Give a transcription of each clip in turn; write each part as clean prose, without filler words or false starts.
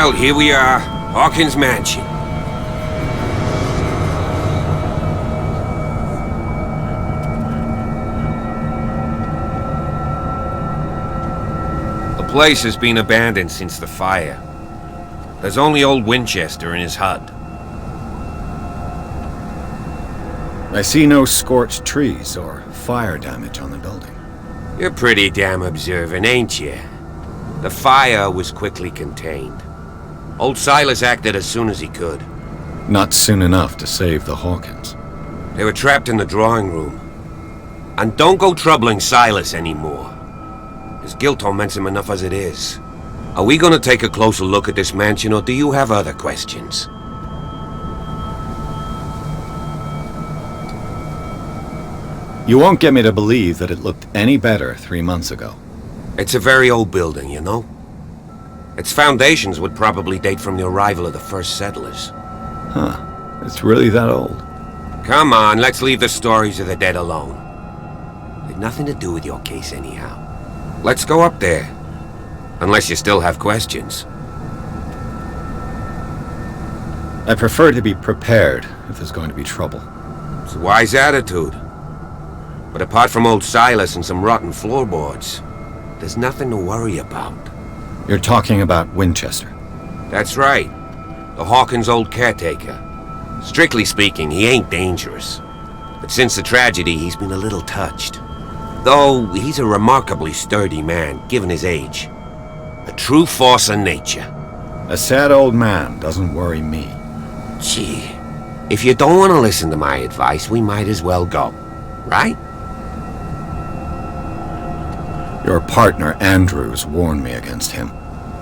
Well, here we are. Hawkins Mansion. The place has been abandoned since the fire. There's only old Winchester in his hut. I see no scorched trees or fire damage on the building. You're pretty damn observant, ain't you? The fire was quickly contained. Old Silas acted as soon as he could. Not soon enough to save the Hawkins. They were trapped in the drawing room. And don't go troubling Silas anymore. His guilt torments him enough as it is. Are we gonna take a closer look at this mansion, or do you have other questions? You won't get me to believe that it looked any better 3 months ago. It's a very old building, you know? Its foundations would probably date from the arrival of the first settlers. Huh. It's really that old. Come on, let's leave the stories of the dead alone. They've nothing to do with your case anyhow. Let's go up there. Unless you still have questions. I prefer to be prepared if there's going to be trouble. It's a wise attitude. But apart from old Silas and some rotten floorboards, there's nothing to worry about. You're talking about Winchester. That's right. The Hawkins' old caretaker. Strictly speaking, he ain't dangerous. But since the tragedy, he's been a little touched. Though he's a remarkably sturdy man, given his age. A true force of nature. A sad old man doesn't worry me. Gee, if you don't want to listen to my advice, we might as well go. Right? Your partner, Andrews, warned me against him.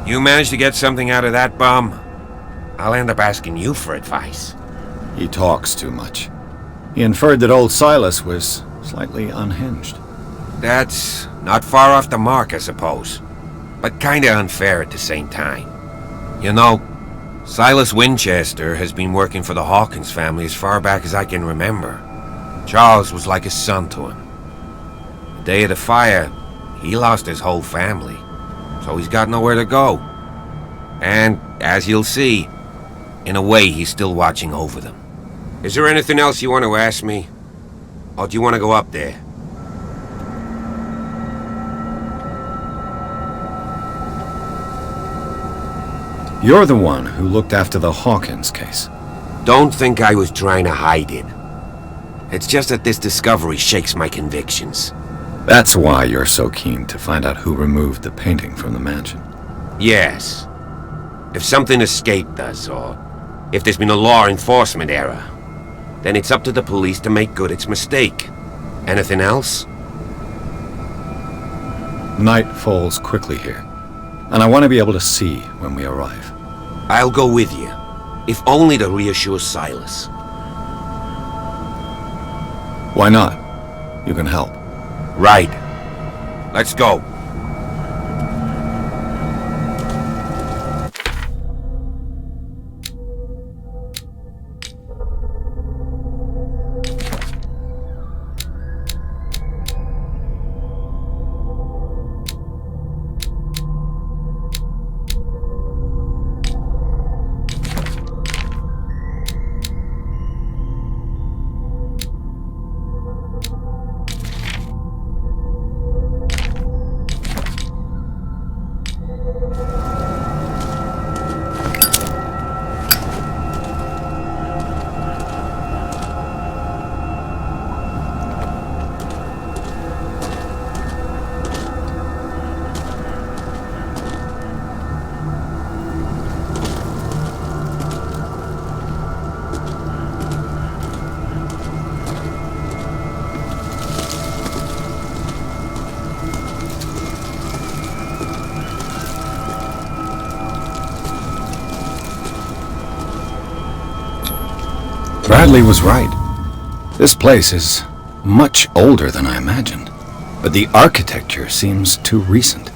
You managed to get something out of that bum? I'll end up asking you for advice. He talks too much. He inferred that old Silas was slightly unhinged. That's not far off the mark, I suppose. But kinda unfair at the same time. You know, Silas Winchester has been working for the Hawkins family as far back as I can remember. Charles was like a son to him. The day of the fire, he lost his whole family, so he's got nowhere to go. And, as you'll see, in a way he's still watching over them. Is there anything else you want to ask me? Or do you want to go up there? You're the one who looked after the Hawkins case. Don't think I was trying to hide it. It's just that this discovery shakes my convictions. That's why you're so keen to find out who removed the painting from the mansion. Yes. If something escaped us, or if there's been a law enforcement error, then it's up to the police to make good its mistake. Anything else? Night falls quickly here, and I want to be able to see when we arrive. I'll go with you, if only to reassure Silas. Why not? You can help. Right. Let's go. Bradley was right. This place is much older than I imagined, but the architecture seems too recent.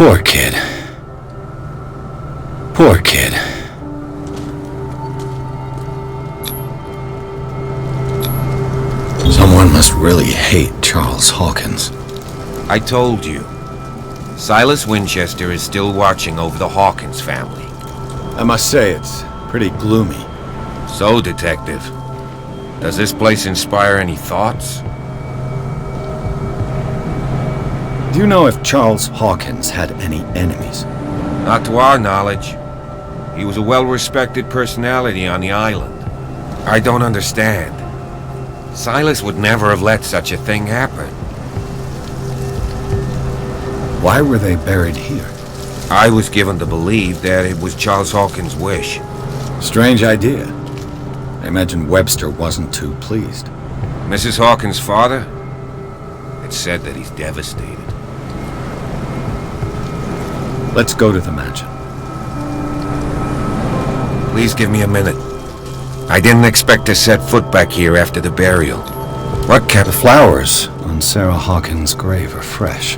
Poor kid. Poor kid. Someone must really hate Charles Hawkins. I told you. Silas Winchester is still watching over the Hawkins family. I must say, it's pretty gloomy. So, Detective, does this place inspire any thoughts? Do you know if Charles Hawkins had any enemies? Not to our knowledge. He was a well-respected personality on the island. I don't understand. Silas would never have let such a thing happen. Why were they buried here? I was given to believe that it was Charles Hawkins' wish. Strange idea. I imagine Webster wasn't too pleased. Mrs. Hawkins' father? It's said that he's devastated. Let's go to the mansion. Please give me a minute. I didn't expect to set foot back here after the burial. What kept The flowers on Sarah Hawkins' grave are fresh.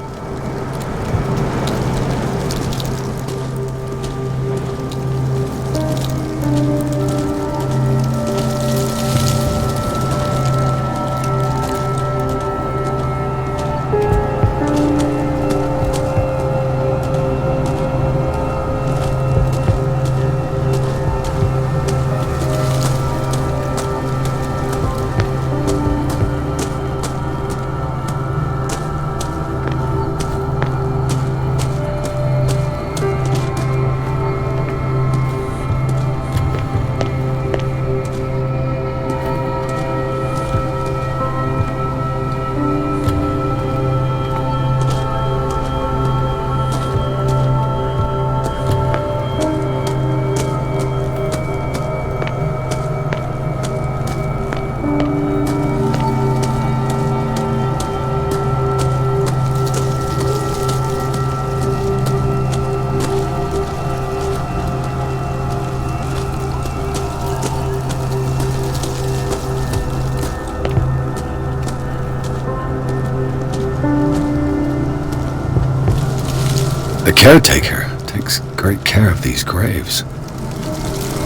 The caretaker takes great care of these graves.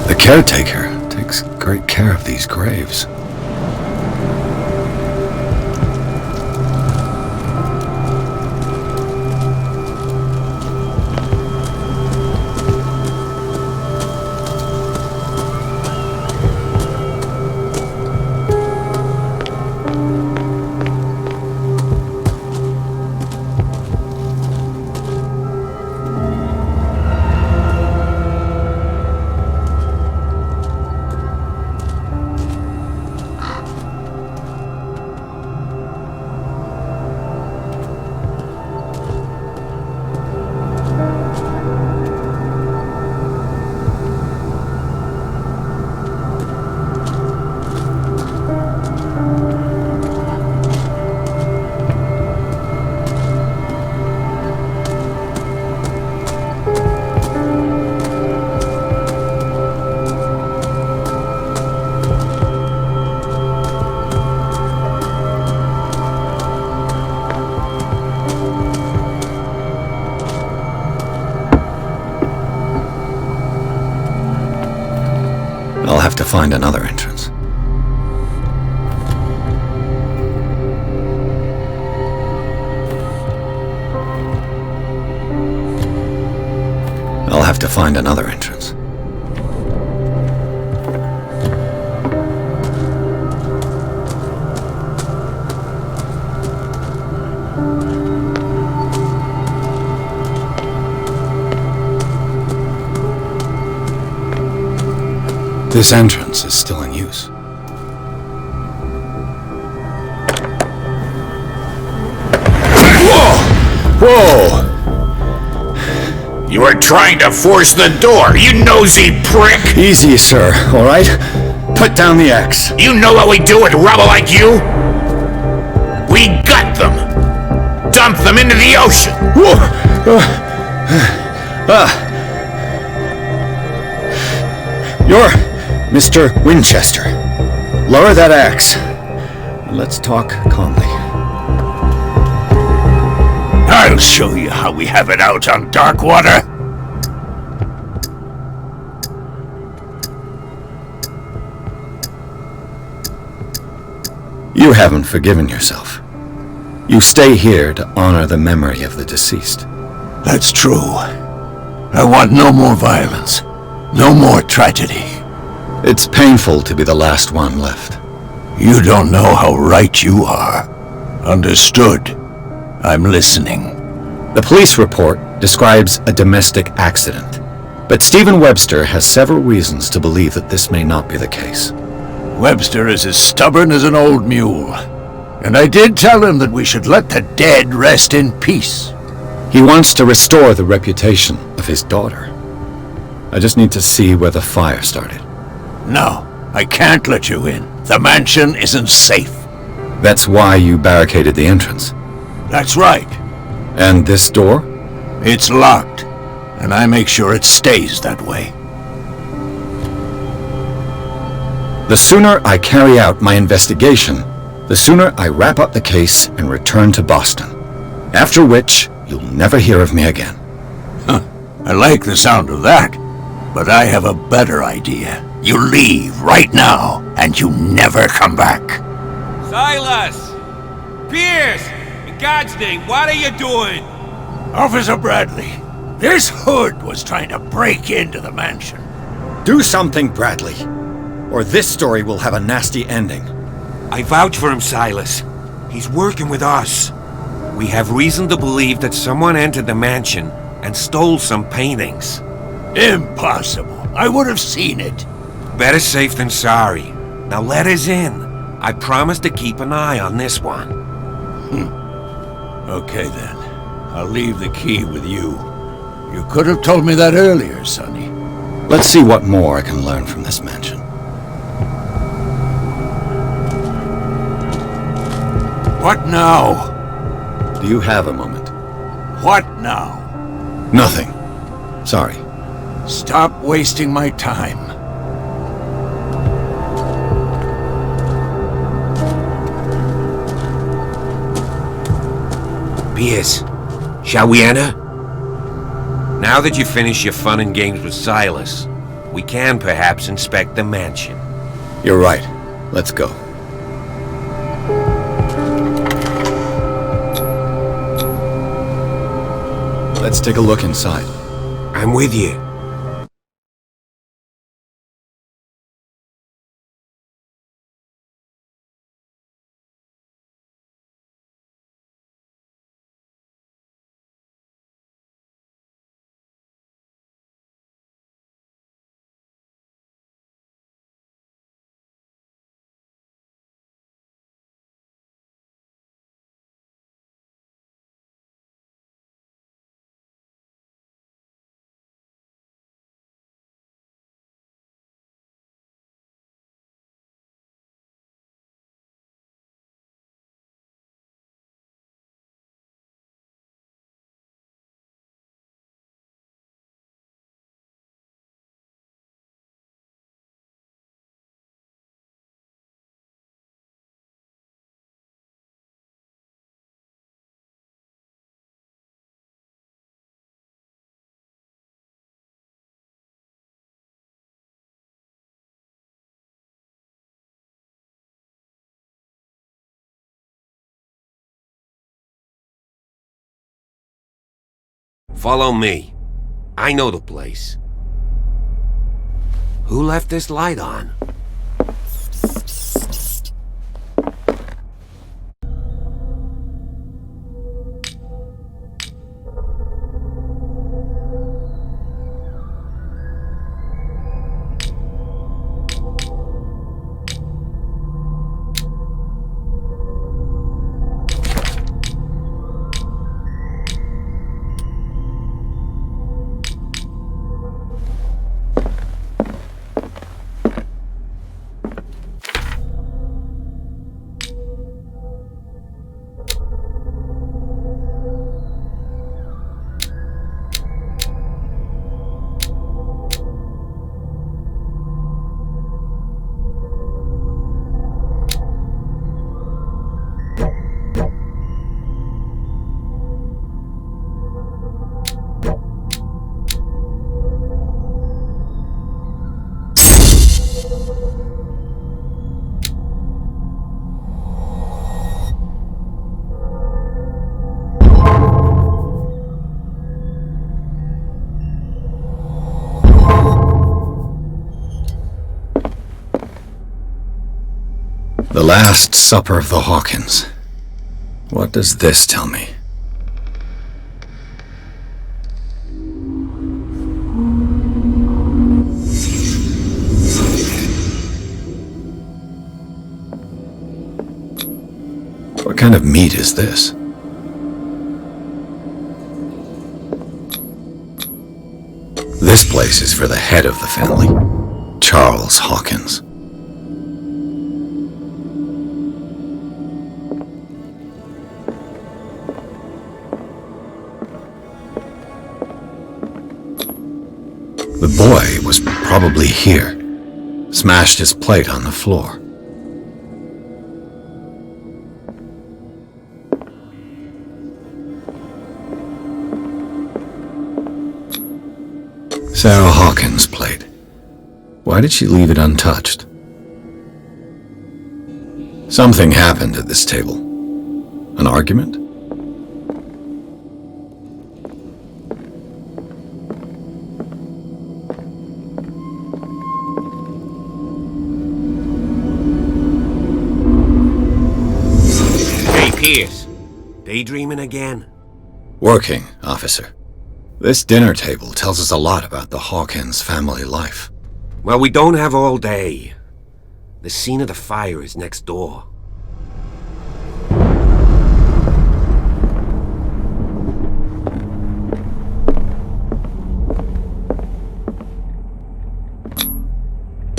The caretaker takes great care of these graves. I'll have to find another entrance. I'll have to find another entrance. This entrance is still in use. Whoa! You were trying to force the door, you nosy prick! Easy, sir, all right? Put down the axe. You know what we do with rubble like you? We gut them! Dump them into the ocean! You're Mr. Winchester. Lower that axe. Let's talk calmly. I'll show you how we have it out on Darkwater. You haven't forgiven yourself. You stay here to honor the memory of the deceased. That's true. I want no more violence. No more tragedy. It's painful to be the last one left. You don't know how right you are. Understood. I'm listening. The police report describes a domestic accident, but Stephen Webster has several reasons to believe that this may not be the case. Webster is as stubborn as an old mule. And I did tell him that we should let the dead rest in peace. He wants to restore the reputation of his daughter. I just need to see where the fire started. No, I can't let you in. The mansion isn't safe. That's why you barricaded the entrance. That's right. And this door? It's locked, and I make sure it stays that way. The sooner I carry out my investigation, the sooner I wrap up the case and return to Boston. After which, you'll never hear of me again. Huh. I like the sound of that, but I have a better idea. You leave right now, and you never come back. Silas! Pierce! In God's name, what are you doing? Officer Bradley, this hood was trying to break into the mansion. Do something, Bradley, or this story will have a nasty ending. I vouch for him, Silas. He's working with us. We have reason to believe that someone entered the mansion and stole some paintings. Impossible. I would have seen it. Better safe than sorry. Now let us in. I promise to keep an eye on this one. Okay then. I'll leave the key with you. You could have told me that earlier, Sonny. Let's see what more I can learn from this mansion. What now? Do you have a moment? What now? Nothing. Sorry. Stop wasting my time. Pierce, shall we enter? Now that you finish your fun and games with Silas, we can perhaps inspect the mansion. You're right. Let's go. Let's take a look inside. I'm with you. Follow me. I know the place. Who left this light on? The Last Supper of the Hawkins. What does this tell me? What kind of meat is this? This place is for the head of the family, Charles Hawkins. The boy was probably here, smashed his plate on the floor. Sarah Hawkins' plate. Why did she leave it untouched? Something happened at this table. An argument? Hey, Pierce. Daydreaming again? Working, officer. This dinner table tells us a lot about the Hawkins family life. Well, we don't have all day. The scene of the fire is next door.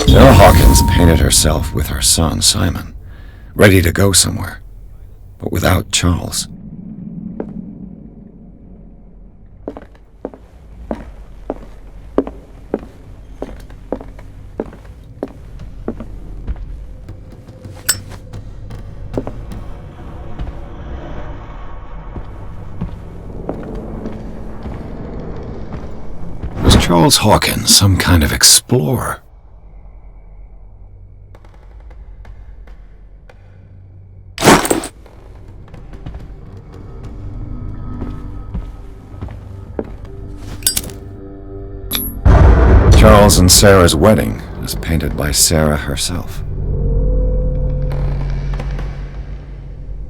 Sarah Hawkins painted herself with her son, Simon, ready to go somewhere, but without Charles. Was Charles Hawkins some kind of explorer? Charles and Sarah's wedding was painted by Sarah herself.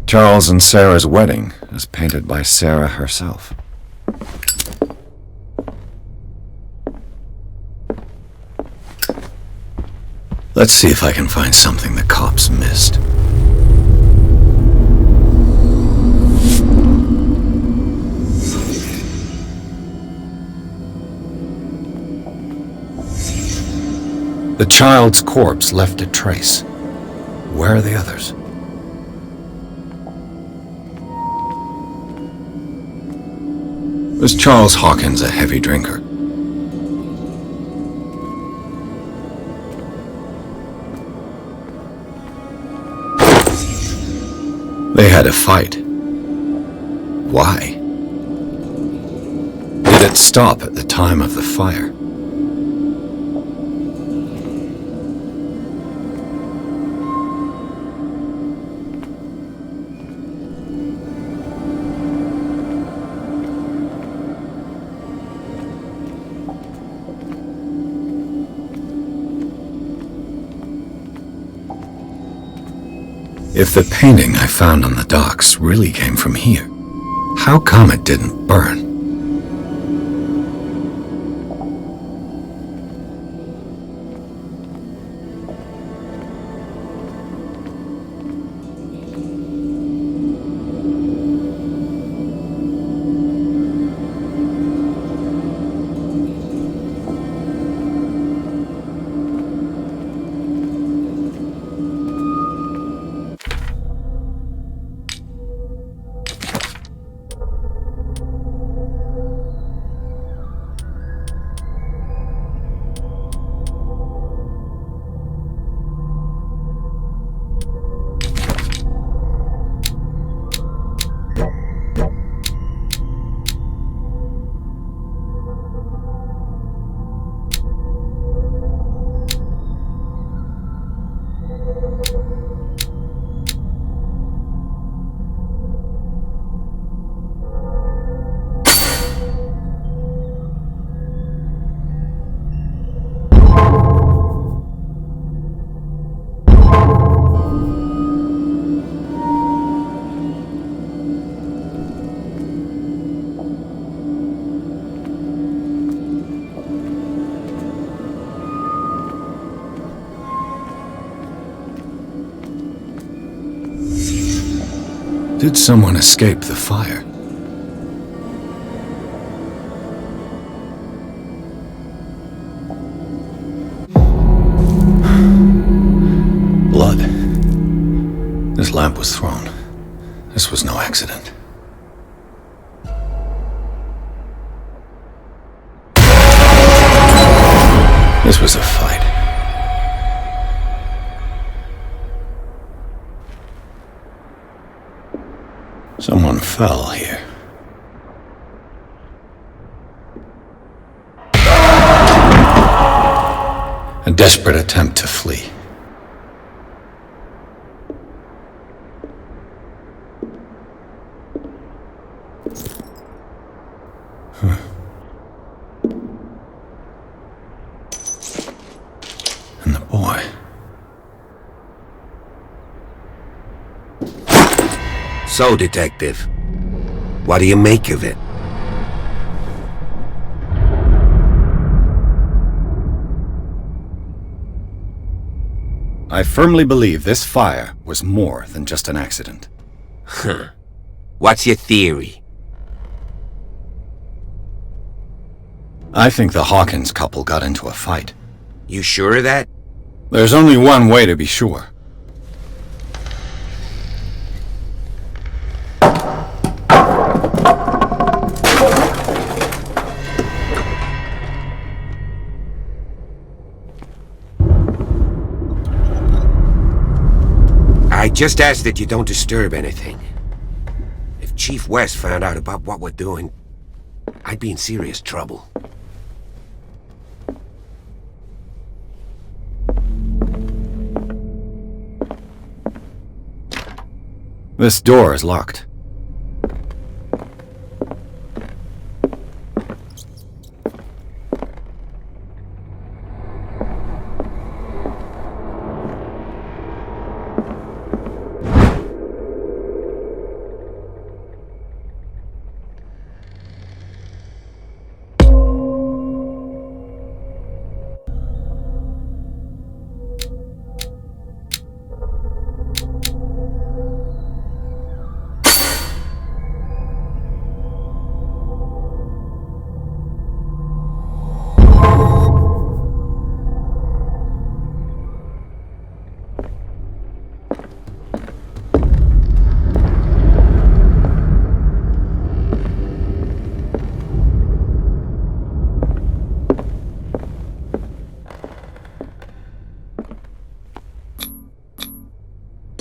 Charles and Sarah's wedding was painted by Sarah herself. Let's see if I can find something the cops missed. The child's corpse left a trace. Where are the others? Was Charles Hawkins a heavy drinker? They had a fight. Why? Did it stop at the time of the fire? If the painting I found on the docks really came from here, how come it didn't burn? Did someone escape the fire? Blood. This lamp was thrown. This was no accident. This was a fight. Someone fell here. A desperate attempt to flee. And the boy. So, Detective, what do you make of it? I firmly believe this fire was more than just an accident. Huh. What's your theory? I think the Hawkins couple got into a fight. You sure of that? There's only one way to be sure. I just ask that you don't disturb anything. If Chief West found out about what we're doing, I'd be in serious trouble. This door is locked.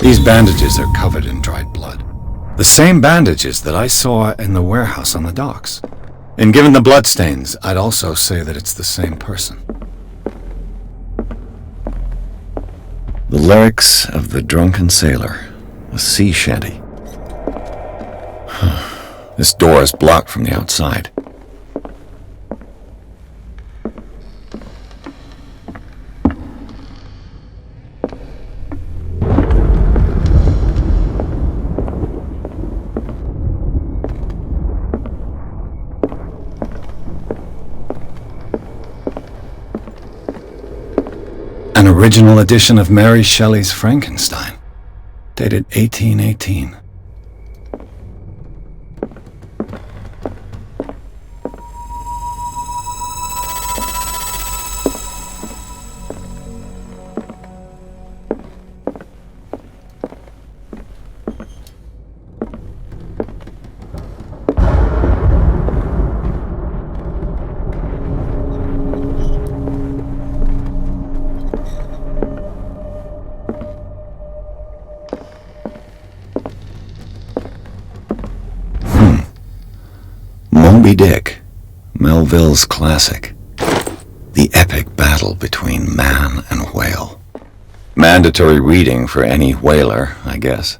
These bandages are covered in dried blood. The same bandages that I saw in the warehouse on the docks. And given the bloodstains, I'd also say that it's the same person. The lyrics of the drunken sailor, a sea shanty. This door is blocked from the outside. An original edition of Mary Shelley's Frankenstein, dated 1818. Moby Dick, Melville's classic. The epic battle between man and whale. Mandatory reading for any whaler, I guess.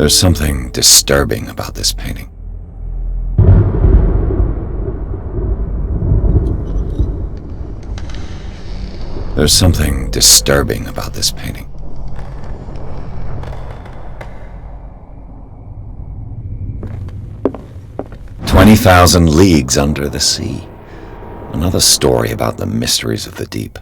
There's something disturbing about this painting. There's something disturbing about this painting. "20,000 Leagues Under the Sea." Another story about the mysteries of the deep.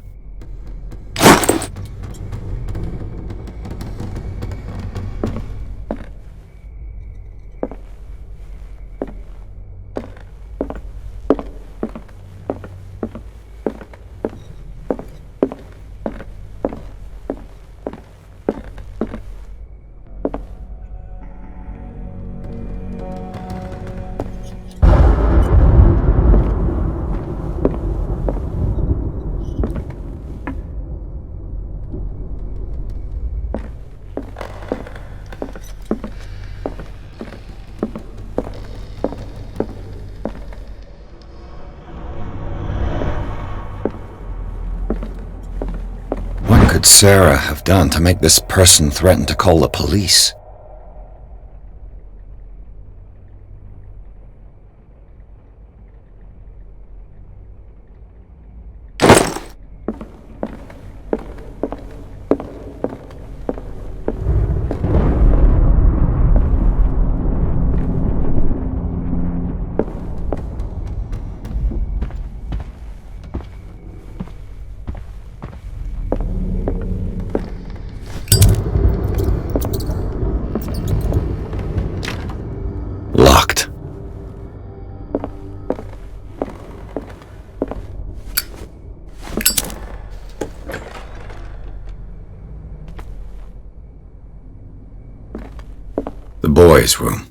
What could Sarah have done to make this person threaten to call the police? Locked. The boys' room.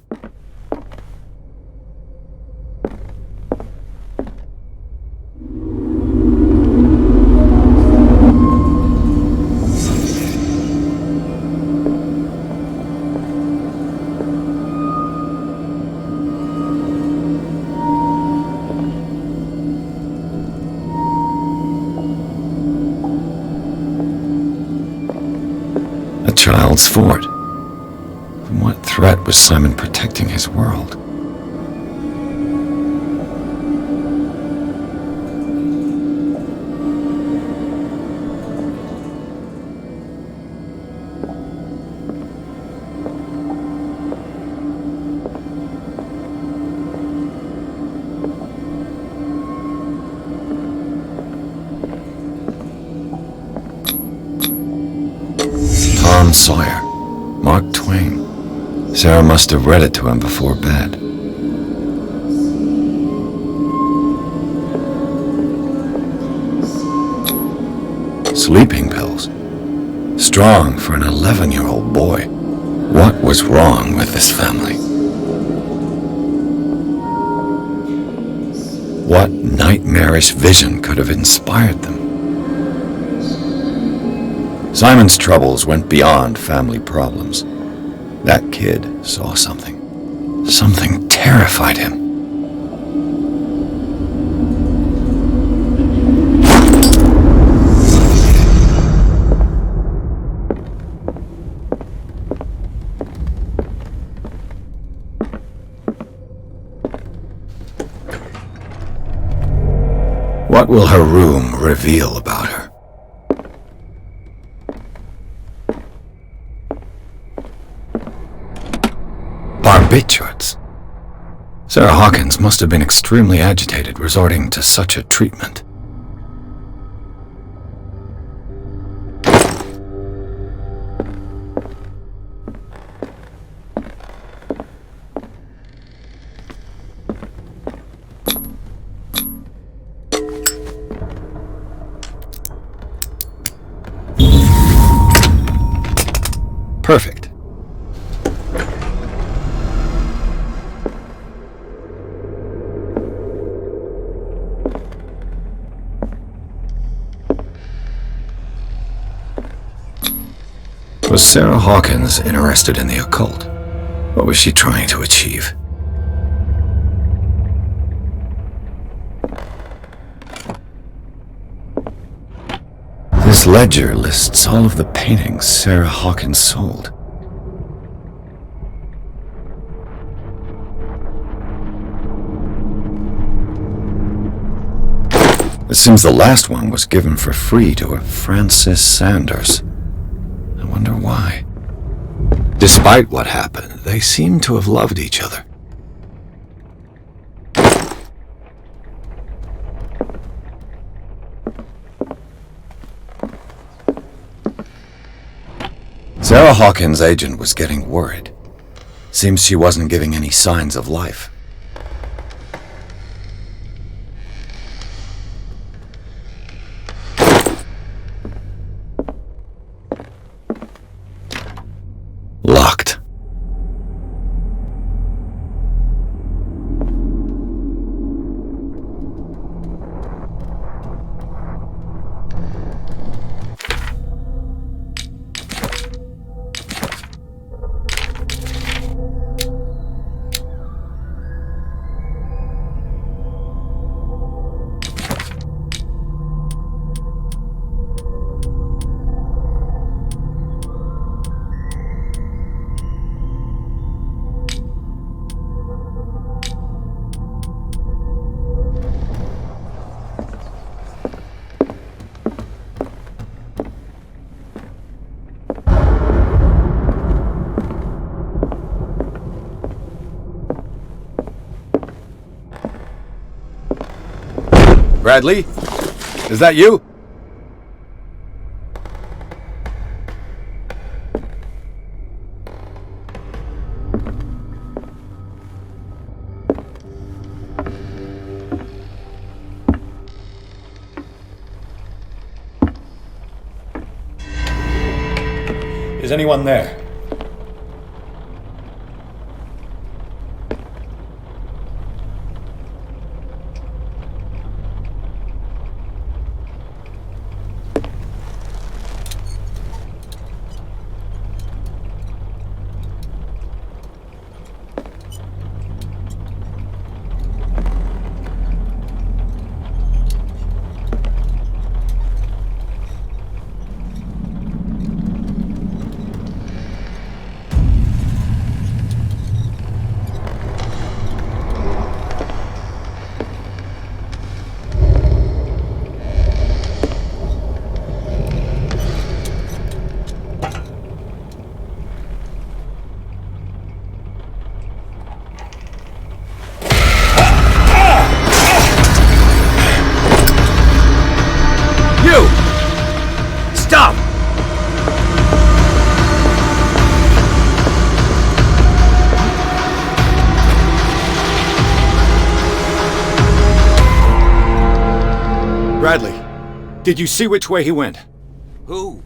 A child's fort. From what threat was Simon protecting his world? Tom Sawyer, Mark Twain. Sarah must have read it to him before bed. Sleeping pills. Strong for an 11-year-old boy. What was wrong with this family? What nightmarish vision could have inspired them? Simon's troubles went beyond family problems. That kid saw something. Something terrified him. What will her room reveal about her? Barbiturates. Sarah Hawkins must have been extremely agitated resorting to such a treatment. Perfect. Was Sarah Hawkins interested in the occult? What was she trying to achieve? This ledger lists all of the paintings Sarah Hawkins sold. It seems the last one was given for free to a Francis Sanders. I wonder why. Despite what happened, they seem to have loved each other. Sarah Hawkins' agent was getting worried. Seems she wasn't giving any signs of life. Locked. Bradley? Is that you? Is anyone there? Stop! Bradley, did you see which way he went? Who?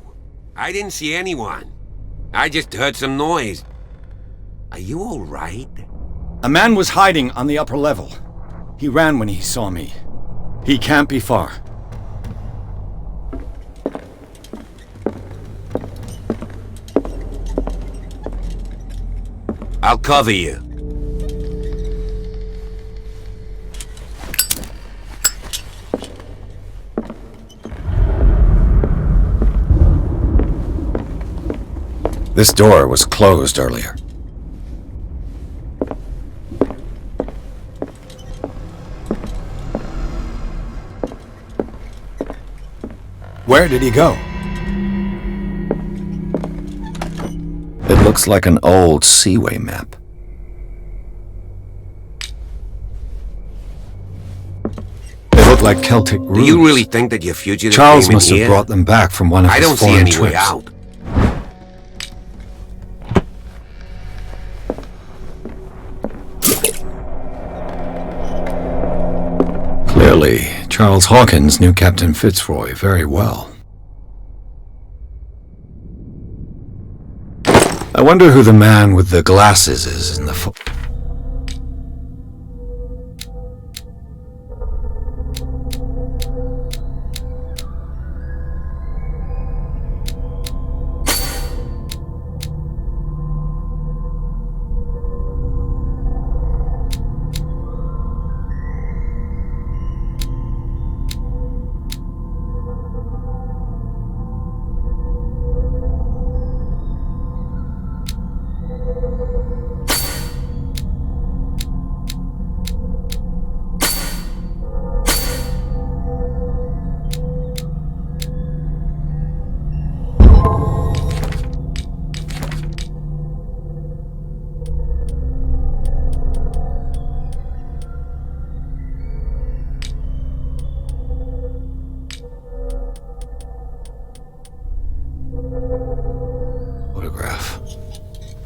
I didn't see anyone. I just heard some noise. Are you all right? A man was hiding on the upper level. He ran when he saw me. He can't be far. I'll cover you. This door was closed earlier. Where did he go? It looks like an old seaway map. They look like Celtic runes. Do you really think that your fugitive Charles came in must have here? brought them back from one of I his don't see foreign any way trips. out. Clearly, Charles Hawkins knew Captain Fitzroy very well. I wonder who the man with the glasses is in the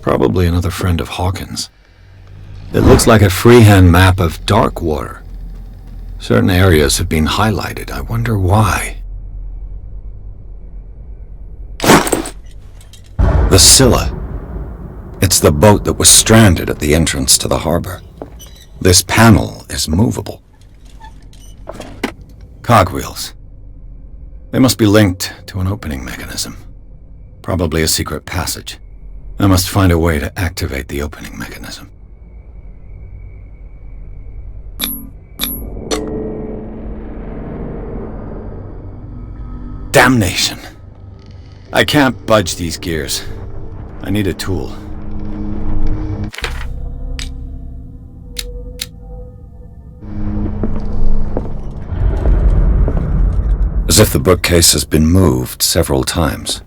Probably another friend of Hawkins. It looks like a freehand map of dark water. Certain areas have been highlighted. I wonder why. The Scylla. It's the boat that was stranded at the entrance to the harbor. This panel is movable. Cogwheels. They must be linked to an opening mechanism. Probably a secret passage. I must find a way to activate the opening mechanism. Damnation! I can't budge these gears. I need a tool. As if the bookcase has been moved several times.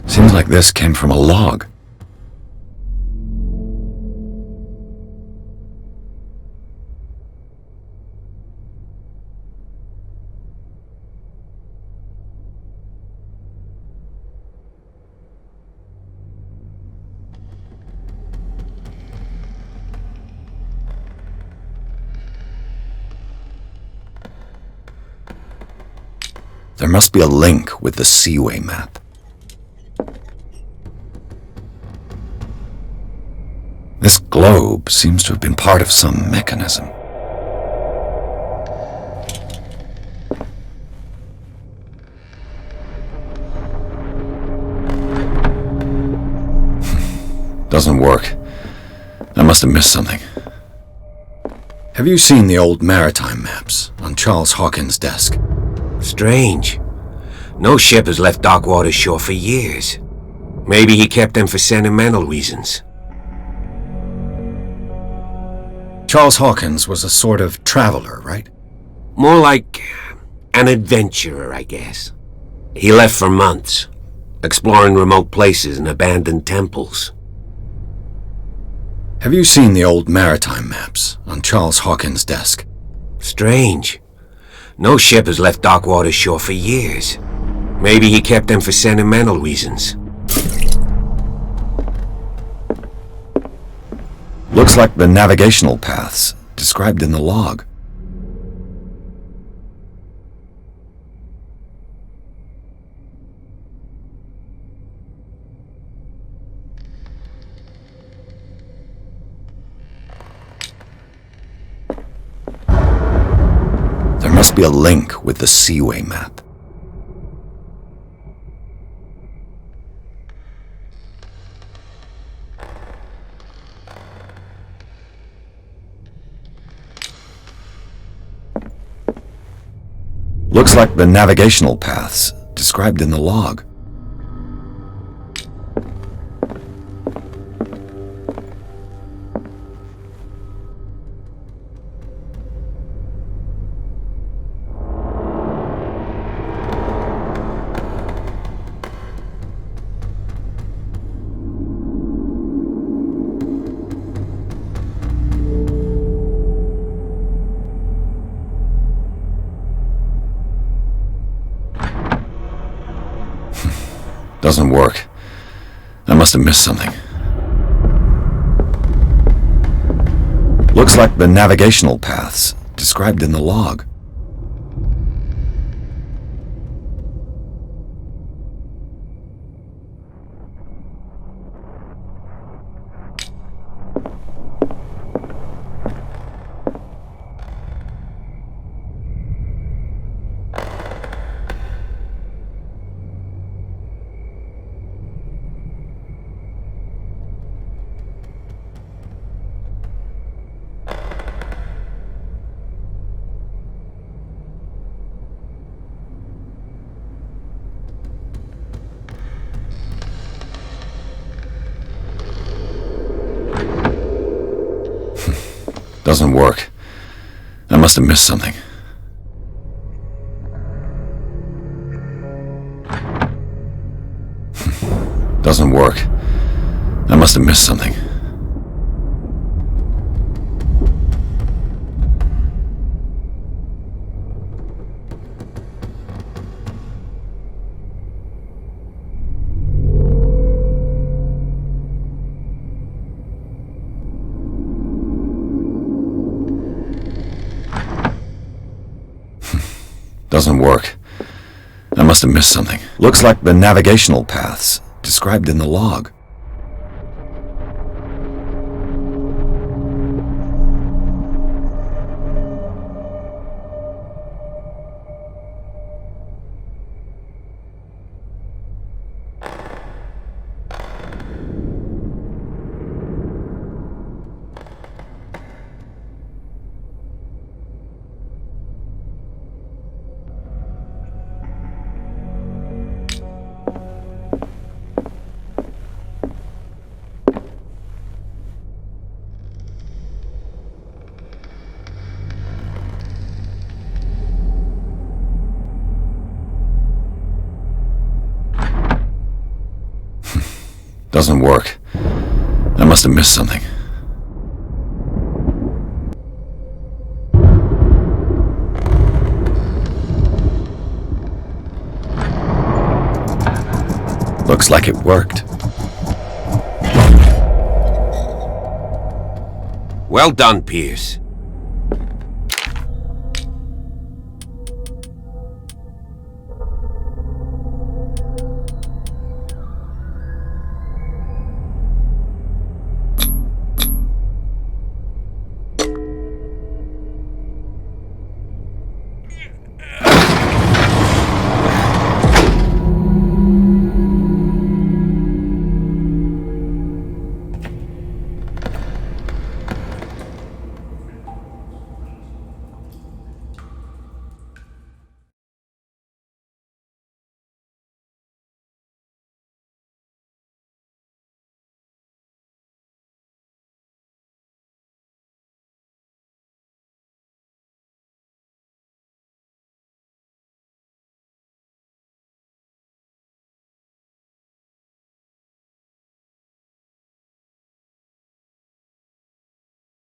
Seems like this came from a log. There must be a link with the Seaway map. This globe seems to have been part of some mechanism. Doesn't work. I must have missed something. Have you seen the old maritime maps on Charles Hawkins' desk? Strange. No ship has left Darkwater shore for years. Maybe he kept them for sentimental reasons. Charles Hawkins was a sort of traveler, right? More like an adventurer, I guess. He left for months, exploring remote places and abandoned temples. Have you seen the old maritime maps on Charles Hawkins' desk? Strange. No ship has left Darkwater shore for years. Maybe he kept them for sentimental reasons. Looks like the navigational paths described in the log. There must be a link with the Seaway map. Looks like the navigational paths described in the log. Doesn't work. I must have missed something. Looks like the navigational paths described in the log. Doesn't work. I must have missed something. Doesn't work. I must have missed something. Doesn't work. I must have missed something. Looks like the navigational paths described in the log. Doesn't work. I must have missed something. Looks like it worked. Well done, Pierce.